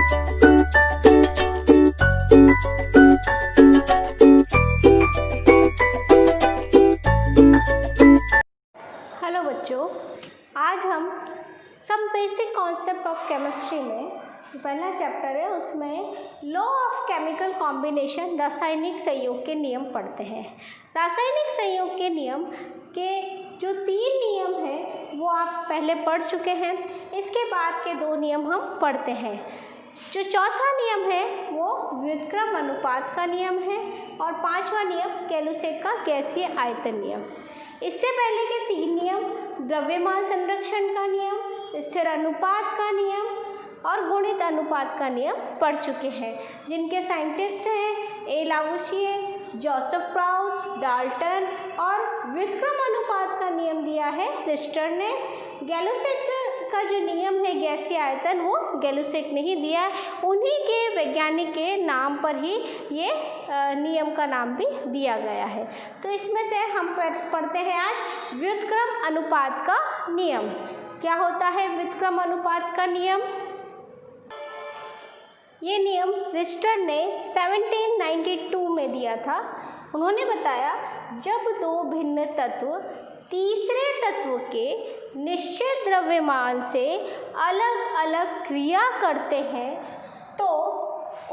Hello बच्चों, आज हम some basic concept of chemistry में जो पहला चैप्टर है उसमें लॉ ऑफ केमिकल कॉम्बिनेशन रासायनिक संयोग के नियम पढ़ते हैं। रासायनिक संयोग के नियम के जो 3 नियम हैं वो आप पहले पढ़ चुके हैं। इसके बाद के 2 नियम हम पढ़ते हैं। जो चौथा नियम है वो व्युत्क्रम अनुपात का नियम है और 5वां नियम गैलुसेक का गैसीय आयतन नियम। इससे पहले के 3 नियम द्रव्यमान संरक्षण का नियम, स्थिर अनुपात का नियम और गुणित अनुपात का नियम पढ़ चुके हैं, जिनके साइंटिस्ट हैं ए लावुशिए, जोसेफ प्राउस, डाल्टन और व्युत्क्रम अनुपात का नियम दिया है रिश्टर ने। गैलुसेक का जो नियम है गैसीय आयतन वो गैलुसेक ने ही दिया है। उन्हीं के वैज्ञानिक के नाम पर ही ये नियम का नाम भी दिया गया है। तो इसमें से हम पढ़ते हैं आज व्युत्क्रम अनुपात का नियम। क्या होता है व्युत्क्रम अनुपात का नियम? ये नियम रिश्टर ने 1792 में दिया था। उन्होंने बताया जब 2 भिन्न तत्व तीसरे तत्व के निश्चित द्रव्यमान से अलग अलग क्रिया करते हैं तो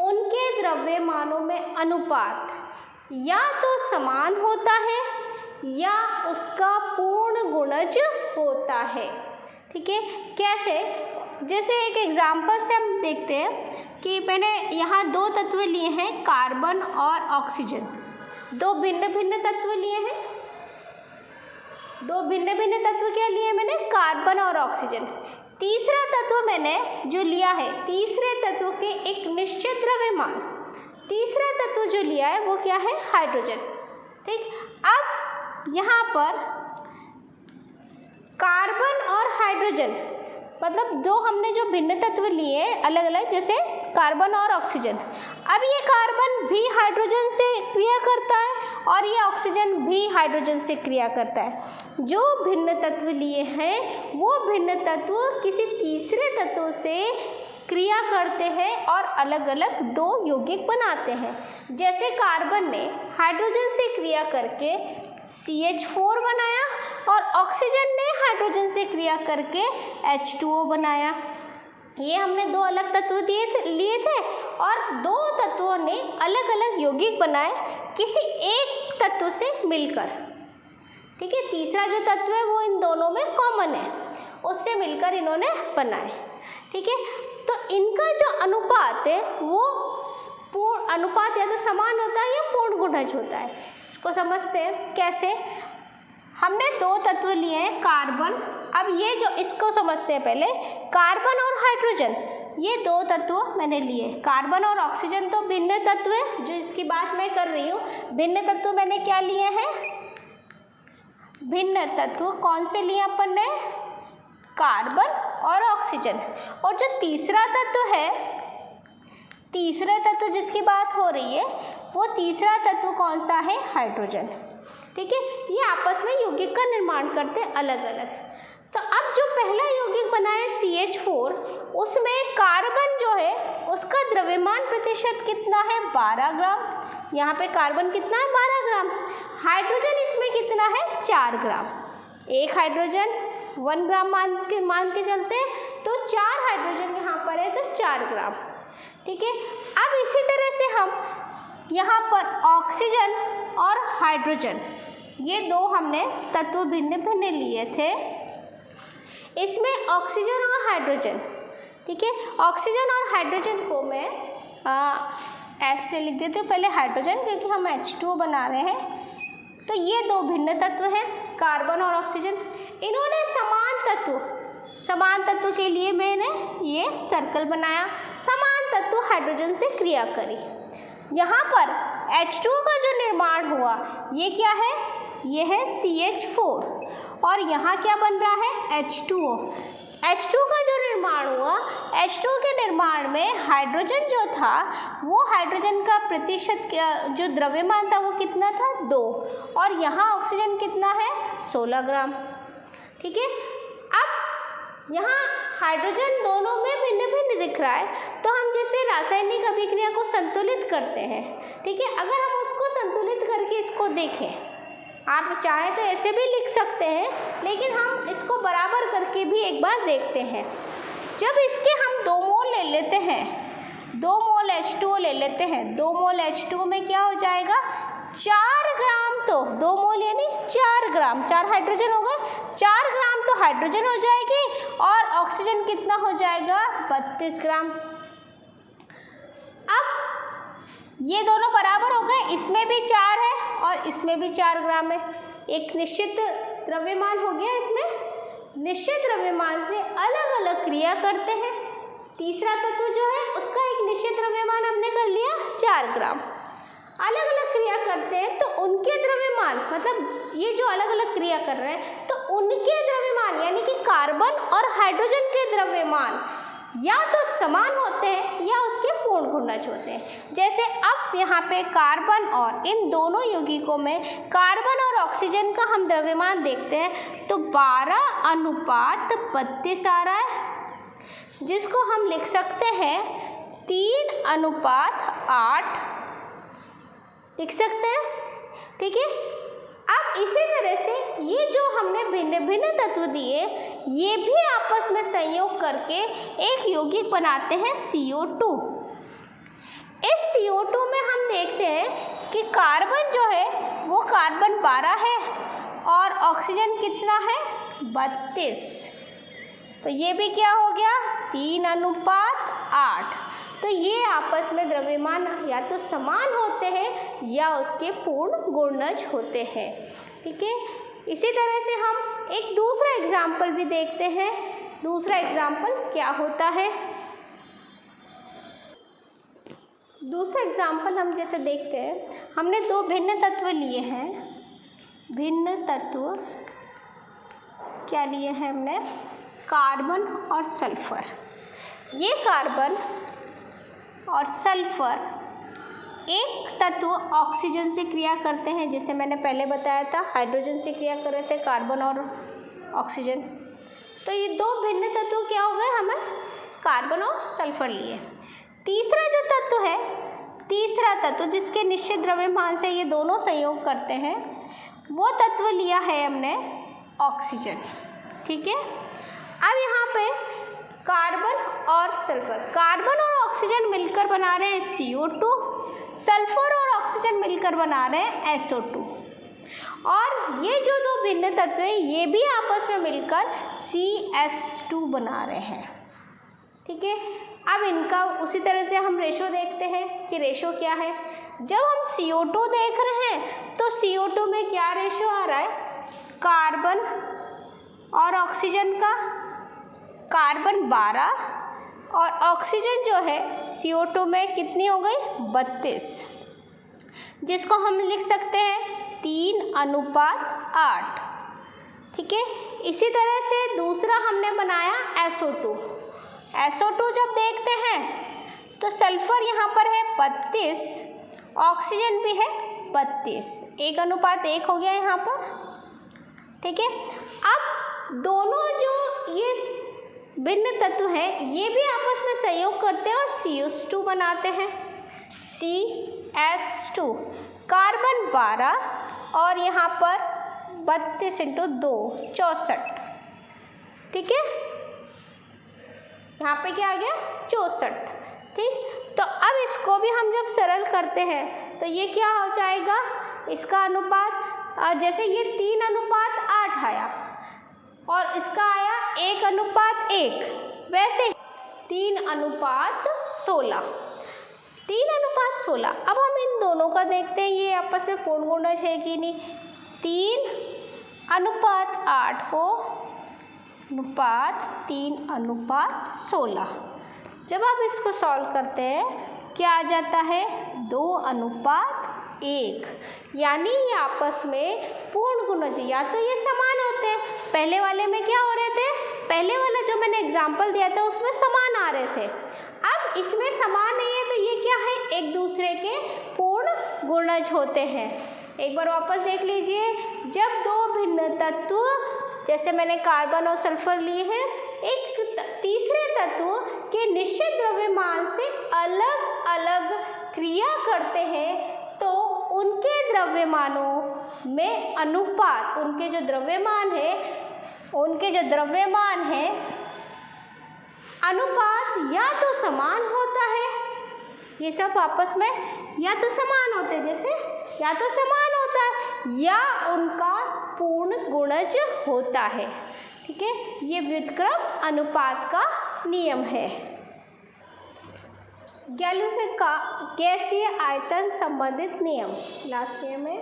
उनके द्रव्यमानों में अनुपात या तो समान होता है या उसका पूर्ण गुणज होता है। ठीक है, कैसे? जैसे एक एग्जाम्पल से हम देखते हैं कि मैंने यहाँ 2 तत्व लिए हैं, कार्बन और ऑक्सीजन। 2 भिन्न भिन्न तत्व लिए हैं। 2 भिन्न भिन्न तत्व क्या लिए मैंने? कार्बन और ऑक्सीजन। तीसरा तत्व मैंने जो लिया है, तीसरे तत्व के एक निश्चित द्रव्यमान, तीसरा तत्व जो लिया है वो क्या है? हाइड्रोजन। ठीक, अब यहाँ पर कार्बन और हाइड्रोजन मतलब 2 हमने जो भिन्न तत्व लिए अलग अलग, जैसे कार्बन और ऑक्सीजन। अब ये कार्बन भी हाइड्रोजन से क्रिया करता है और ये ऑक्सीजन भी हाइड्रोजन से क्रिया करता है। जो भिन्न तत्व लिए हैं वो भिन्न तत्व किसी तीसरे तत्व से क्रिया करते हैं और अलग अलग 2 यौगिक बनाते हैं। जैसे कार्बन ने हाइड्रोजन से क्रिया करके CH4 बनाया और ऑक्सीजन ने हाइड्रोजन से क्रिया करके H2O बनाया। ये हमने 2 अलग तत्व लिए थे और 2 तत्वों ने अलग अलग यौगिक बनाए किसी एक तत्व से मिलकर। ठीक है, तीसरा जो तत्व है वो इन दोनों में कॉमन है, उससे मिलकर इन्होंने बनाए। ठीक है, तो इनका जो अनुपात है वो पूर्ण अनुपात या तो समान होता है या पूर्ण गुणज होता है। इसको समझते हैं कैसे। हमने 2 तत्व लिए हैं, कार्बन। अब ये जो इसको समझते हैं पहले, कार्बन और हाइड्रोजन, ये 2 तत्व मैंने लिए। कार्बन और ऑक्सीजन तो भिन्न तत्व है, जो इसकी बात मैं कर रही हूँ। भिन्न तत्व मैंने क्या लिए हैं? भिन्न तत्व कौन से लिए अपन ने? कार्बन और ऑक्सीजन। और जो तीसरा तत्व है, तीसरा तत्व जिसकी बात हो रही है वो तीसरा तत्व कौन सा है? हाइड्रोजन। ठीक है, ये आपस में यौगिक का निर्माण करते हैं अलग अलग। तो अब जो पहला यौगिक बना है CH4, उसमें कार्बन जो है उसका द्रव्यमान प्रतिशत कितना है? 12 ग्राम। यहाँ पे कार्बन कितना है? 12 ग्राम। हाइड्रोजन इसमें कितना है? 4 ग्राम। एक हाइड्रोजन 1 ग्राम मान के चलते हैं, तो 4 हाइड्रोजन यहाँ पर है तो 4 ग्राम। ठीक है, अब इसी तरह से हम यहाँ पर ऑक्सीजन और हाइड्रोजन, ये 2 हमने तत्व भिन्न भिन्न लिए थे। इसमें ऑक्सीजन और हाइड्रोजन, ठीक है, ऑक्सीजन और हाइड्रोजन को मैं एस से लिख देती हूँ पहले हाइड्रोजन, क्योंकि हम H2O बना रहे हैं। तो ये 2 भिन्न तत्व हैं, कार्बन और ऑक्सीजन। इन्होंने समान तत्व के लिए मैंने ये सर्कल बनाया, समान तत्व हाइड्रोजन से क्रिया करी। यहाँ पर H2O का जो निर्माण हुआ ये क्या है? ये है CH4 और यहाँ क्या बन रहा है? H2O। H2O का जो निर्माण हुआ, H2O के निर्माण में हाइड्रोजन जो था वो हाइड्रोजन का प्रतिशत जो द्रव्यमान था वो कितना था? 2। और यहाँ ऑक्सीजन कितना है? 16 ग्राम। ठीक है, अब यहाँ हाइड्रोजन दोनों में भिन्न भिन्न दिख रहा है, तो हम जैसे रासायनिक अभिक्रिया को संतुलित करते हैं, ठीक है। अगर हम उसको संतुलित करके इसको देखें, आप चाहे तो ऐसे भी लिख सकते हैं, लेकिन हम इसको बराबर करके भी एक बार देखते हैं। जब इसके हम 2 मोल ले लेते हैं, 2 मोल H2O ले लेते हैं, 2 मोल H2O में क्या हो जाएगा 4 ग्राम, तो 2 मोल यानी 4 ग्राम, 4 हाइड्रोजन हो गए, 4 ग्राम तो हाइड्रोजन हो जाएगी और ऑक्सीजन कितना हो जाएगा 32 ग्राम। अब ये दोनों बराबर हो गए, इसमें भी 4 है और इसमें भी 4 ग्राम है, एक निश्चित द्रव्यमान हो गया। इसमें निश्चित द्रव्यमान से अलग अलग क्रिया करते हैं। तीसरा तत्व जो है उसका एक निश्चित द्रव्यमान हमने कर लिया 4 ग्राम, अलग अलग क्रिया करते हैं तो उनके द्रव्यमान, मतलब ये जो अलग अलग क्रिया कर रहे हैं तो उनके द्रव्यमान यानी कि कार्बन और हाइड्रोजन के द्रव्यमान या तो समान होते हैं या उसके पूर्ण गुणज होते हैं। जैसे अब यहाँ पे कार्बन और इन दोनों यौगिकों में कार्बन और ऑक्सीजन का हम द्रव्यमान देखते हैं तो 12:32 आ रहा है, जिसको हम लिख सकते हैं 3:8 लिख सकते हैं, ठीक है। अब इसी तरह से ये जो हमने भिन्न भिन्न तत्व दिए, ये भी आपस में संयोग करके एक यौगिक बनाते हैं CO2। इस CO2 में हम देखते हैं कि कार्बन जो है वो कार्बन 12 है और ऑक्सीजन कितना है 32, तो ये भी क्या हो गया 3:8। तो ये आपस में द्रव्यमान या तो समान होते हैं या उसके पूर्ण गुणज होते हैं, ठीक है। इसी तरह से हम एक दूसरा एग्जाम्पल भी देखते हैं। दूसरा एग्जाम्पल क्या होता है, दूसरा एग्जाम्पल हम जैसे देखते हैं, हमने 2 भिन्न तत्व लिए हैं। भिन्न तत्व क्या लिए हैं हमने, कार्बन और सल्फर। ये कार्बन और सल्फर एक तत्व ऑक्सीजन से क्रिया करते हैं, जैसे मैंने पहले बताया था हाइड्रोजन से क्रिया कर रहे थे कार्बन और ऑक्सीजन। तो ये 2 भिन्न तत्व क्या हो गए, हमें कार्बन और सल्फर लिए। तीसरा जो तत्व है, तीसरा तत्व जिसके निश्चित द्रव्यमान से ये दोनों संयोग करते हैं, वो तत्व लिया है हमने ऑक्सीजन, ठीक है। अब यहाँ पे कार्बन और सल्फर, कार्बन और ऑक्सीजन मिलकर बना रहे हैं CO2, सल्फर और ऑक्सीजन मिलकर बना रहे हैं SO2, और ये जो 2 भिन्न तत्व हैं ये भी आपस में मिलकर CH2 बना रहे हैं, ठीक है। अब इनका उसी तरह से हम रेशो देखते हैं कि रेशो क्या है। जब हम CO2 देख रहे हैं तो CO2 में क्या रेशो आ रहा है, कार्बन और ऑक्सीजन का, कार्बन 12 और ऑक्सीजन जो है CO2 में कितनी हो गई 32, जिसको हम लिख सकते हैं 3:8, ठीक है। इसी तरह से दूसरा हमने बनाया SO2। SO2 जब देखते हैं तो सल्फर यहाँ पर है 32, ऑक्सीजन भी है 32, 1:1 हो गया यहाँ पर, ठीक है। अब दोनों जो ये भिन्न तत्व हैं ये भी आपस में संयोग करते हैं और CH2 बनाते हैं, CH2, कार्बन 12 और यहाँ पर 32 × 2 64, ठीक है। यहाँ पे क्या आ गया 64, ठीक। तो अब इसको भी हम जब सरल करते हैं तो ये क्या हो जाएगा, इसका अनुपात जैसे ये 3:8 आया और इसका आया 1:1, वैसे 3:16, 3:16। अब हम इन दोनों का देखते हैं ये आपस में पूर्ण गुणज है कि नहीं। 3:8 को अनुपात 3:16, जब आप इसको सॉल्व करते हैं क्या आ जाता है 2:1, यानी ये आपस में पूर्ण गुणज, या तो ये समान होते हैं। पहले वाले में क्या हो रहे थे, पहले वाला जो मैंने एग्जाम्पल दिया था उसमें समान आ रहे थे, अब इसमें समान नहीं है तो ये क्या है, एक दूसरे के पूर्ण गुणज होते हैं। एक बार वापस देख लीजिए, जब 2 भिन्न तत्व जैसे मैंने कार्बन और सल्फर लिए हैं, एक तत्व के निश्चित द्रव्यमान से अलग अलग क्रिया करते हैं तो उनके द्रव्यमानों में अनुपात, उनके जो द्रव्यमान है अनुपात या तो समान होता है, ये सब आपस में या तो समान होते हैं, जैसे या तो समान होता है या उनका पूर्ण गुणज होता है। ठीक है, ये व्युत्क्रम अनुपात का नियम है। गैलुसेक का गैसीय आयतन संबंधित नियम लास्ट नियम है।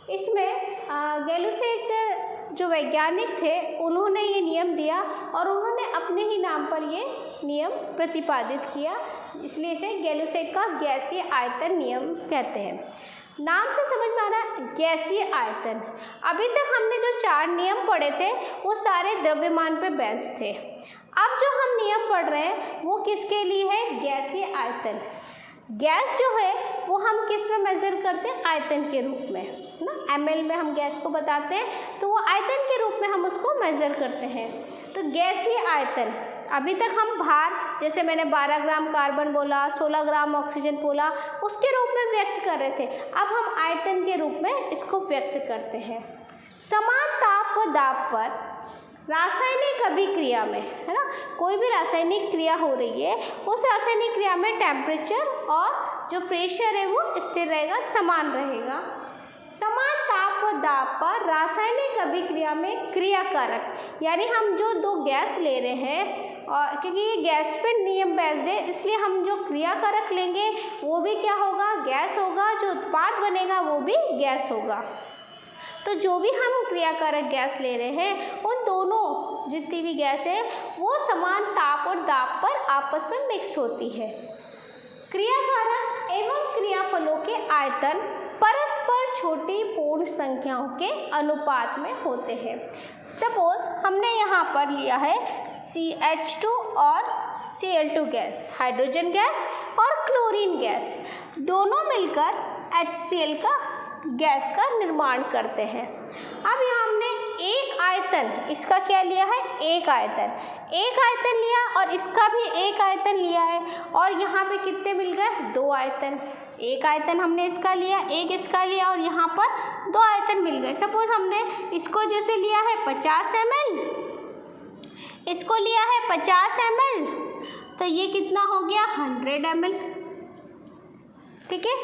इसमें गैलुसेक जो वैज्ञानिक थे उन्होंने ये नियम दिया और उन्होंने अपने ही नाम पर ये नियम प्रतिपादित किया, इसलिए इसे गैलुसेक का गैसीय आयतन नियम कहते हैं। नाम से समझ में आ रहा है गैसीय आयतन। अभी तक हमने जो 4 नियम पढ़े थे वो सारे द्रव्यमान पे बेस्ड थे। अब जो हम नियम पढ़ रहे हैं वो किसके लिए है? गैसीय आयतन। गैस जो है वो हम किस में मेजर करते हैं? आयतन के रूप में, है ना। ml में हम गैस को बताते हैं तो वो आयतन के रूप में हम उसको मेजर करते हैं। तो गैसीय आयतन, अभी तक हम भार, जैसे मैंने 12 ग्राम कार्बन बोला, 16 ग्राम ऑक्सीजन बोला, उसके रूप में व्यक्त कर रहे थे। अब हम आयतन के रूप में इसको व्यक्त करते हैं। समान ताप व दाब पर रासायनिक अभिक्रिया में, है ना, कोई भी रासायनिक क्रिया हो रही है, उस रासायनिक क्रिया में टेम्परेचर और जो प्रेशर है वो स्थिर रहेगा, समान रहेगा। समान ताप व दाब पर रासायनिक अभिक्रिया में क्रियाकारक, यानी हम जो 2 गैस ले रहे हैं, और क्योंकि ये गैस पे नियम बेस्ड है इसलिए हम जो क्रियाकारक लेंगे वो भी क्या होगा? गैस होगा। जो उत्पाद बनेगा वो भी गैस होगा। तो जो भी हम क्रियाकारक गैस ले रहे हैं उन दोनों जितनी भी गैस है वो समान ताप और दाब पर आपस में मिक्स होती है। क्रियाकारक एवं क्रियाफलों के आयतन परस्पर छोटी पूर्ण संख्याओं के अनुपात में होते हैं। सपोज हमने यहाँ पर लिया है CH2 और Cl2 गैस, हाइड्रोजन गैस और क्लोरीन गैस, दोनों मिलकर HCl का गैस का निर्माण करते हैं। अब यहाँ हमने एक आयतन, इसका क्या लिया है? एक आयतन लिया और इसका भी एक आयतन लिया है, और यहाँ पे कितने मिल गए? 2 आयतन। एक आयतन हमने इसका लिया, एक इसका लिया, और यहाँ पर 2 आयतन मिल गए। सपोज हमने इसको जैसे लिया है 50 ml, इसको लिया है 50 ml, तो ये कितना हो गया? 100 ml। ठीक है,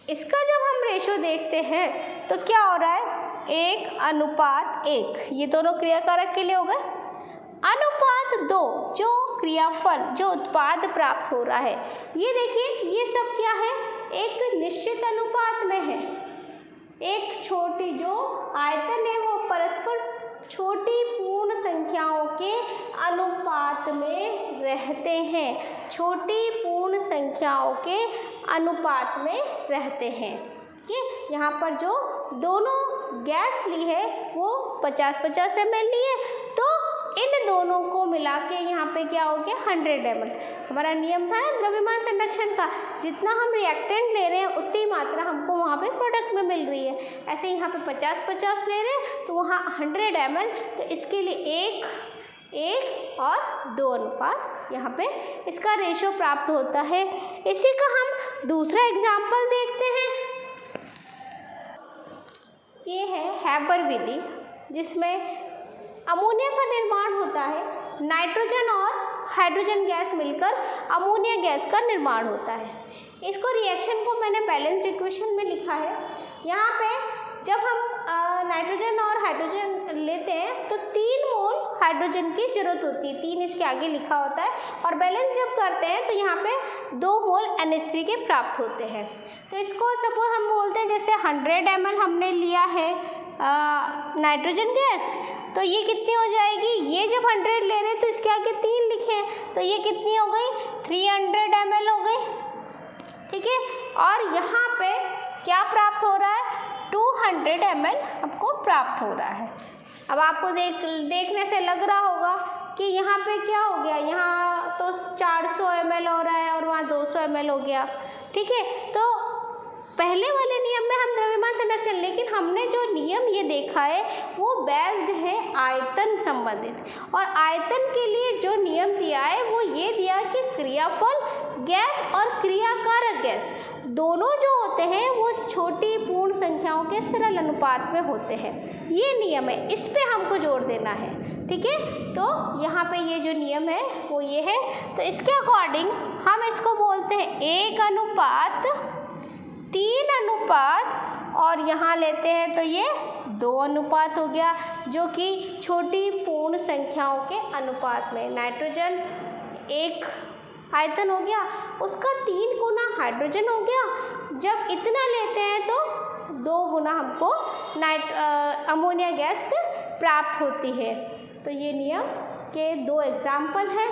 इसका जब हम रेशो देखते हैं तो क्या हो रहा है? 1:1। ये दोनों क्रियाकारक के लिए हो गए। अनुपात 2, जो क्रियाफल, जो उत्पाद प्राप्त हो रहा है, ये देखिए ये सब क्या है? एक निश्चित अनुपात में है। एक छोटी जो आयतन है वो परस्पर छोटी पूर्ण संख्याओं के अनुपात में रहते हैं, छोटी पूर्ण संख्याओं के अनुपात में रहते हैं। ठीक है, यहाँ पर जो दोनों गैस ली है वो 50-50 ml ली है, तो इन दोनों को मिला के यहाँ पे क्या हो गया? 100 ml। हमारा नियम था ना द्रव्यमान संरक्षण का, जितना हम रिएक्टेंट ले रहे हैं उतनी मात्रा हमको वहाँ पे प्रोडक्ट में मिल रही है। ऐसे यहाँ पे 50-50 ले रहे हैं तो वहाँ 100 ml, तो इसके लिए 1 और 2 अनुपात यहाँ पे इसका रेशो प्राप्त होता है। इसी का हम दूसरा एग्जाम्पल देखते हैं। ये है हैबर विधि, जिसमें अमोनिया का निर्माण होता है। नाइट्रोजन और हाइड्रोजन गैस मिलकर अमोनिया गैस का निर्माण होता है। इसको रिएक्शन को मैंने बैलेंस्ड इक्वेशन में लिखा है। यहाँ पे जब हम नाइट्रोजन और हाइड्रोजन लेते हैं तो 3 मोल हाइड्रोजन की जरूरत होती है, 3 इसके आगे लिखा होता है, और बैलेंस जब करते हैं तो यहाँ पे 2 मोल NH3 के प्राप्त होते हैं। तो इसको सपोज हम बोलते हैं जैसे 100 ml हमने लिया है नाइट्रोजन गैस, तो ये कितनी हो जाएगी? ये जब 100 ले रहे हैं तो इसके आगे 3 लिखे, तो ये कितनी हो गई? 300 ml हो गई। ठीक है, और यहाँ पे क्या प्राप्त हो रहा है? 200 ml आपको प्राप्त हो रहा है। अब आपको देखने से लग रहा होगा कि यहाँ पे क्या हो गया, यहाँ तो 400 ml हो रहा है और वहाँ 200 ml हो गया। ठीक है, तो पहले वाले नियम में हम द्रव्यमान संरक्षण, लेकिन हमने जो नियम ये देखा है वो बेस्ड है आयतन संबंधित, और आयतन के लिए जो नियम दिया है वो ये दिया कि क्रियाफल गैस और क्रियाकारक गैस दोनों जो होते हैं वो छोटी पूर्ण संख्याओं के सरल अनुपात में होते हैं। ये नियम है, इस पे हमको जोर देना है, ठीक है। तो यहाँ पे ये जो नियम है वो ये है। तो इसके अकॉर्डिंग हम इसको बोलते हैं 1:3 और यहाँ लेते हैं तो ये 2 अनुपात हो गया, जो कि छोटी पूर्ण संख्याओं के अनुपात में। नाइट्रोजन 1 आयतन हो गया, उसका 3 गुना हाइड्रोजन हो गया। जब इतना लेते हैं तो 2 गुना हमको अमोनिया गैस प्राप्त होती है। तो ये नियम के 2 एग्जाम्पल हैं।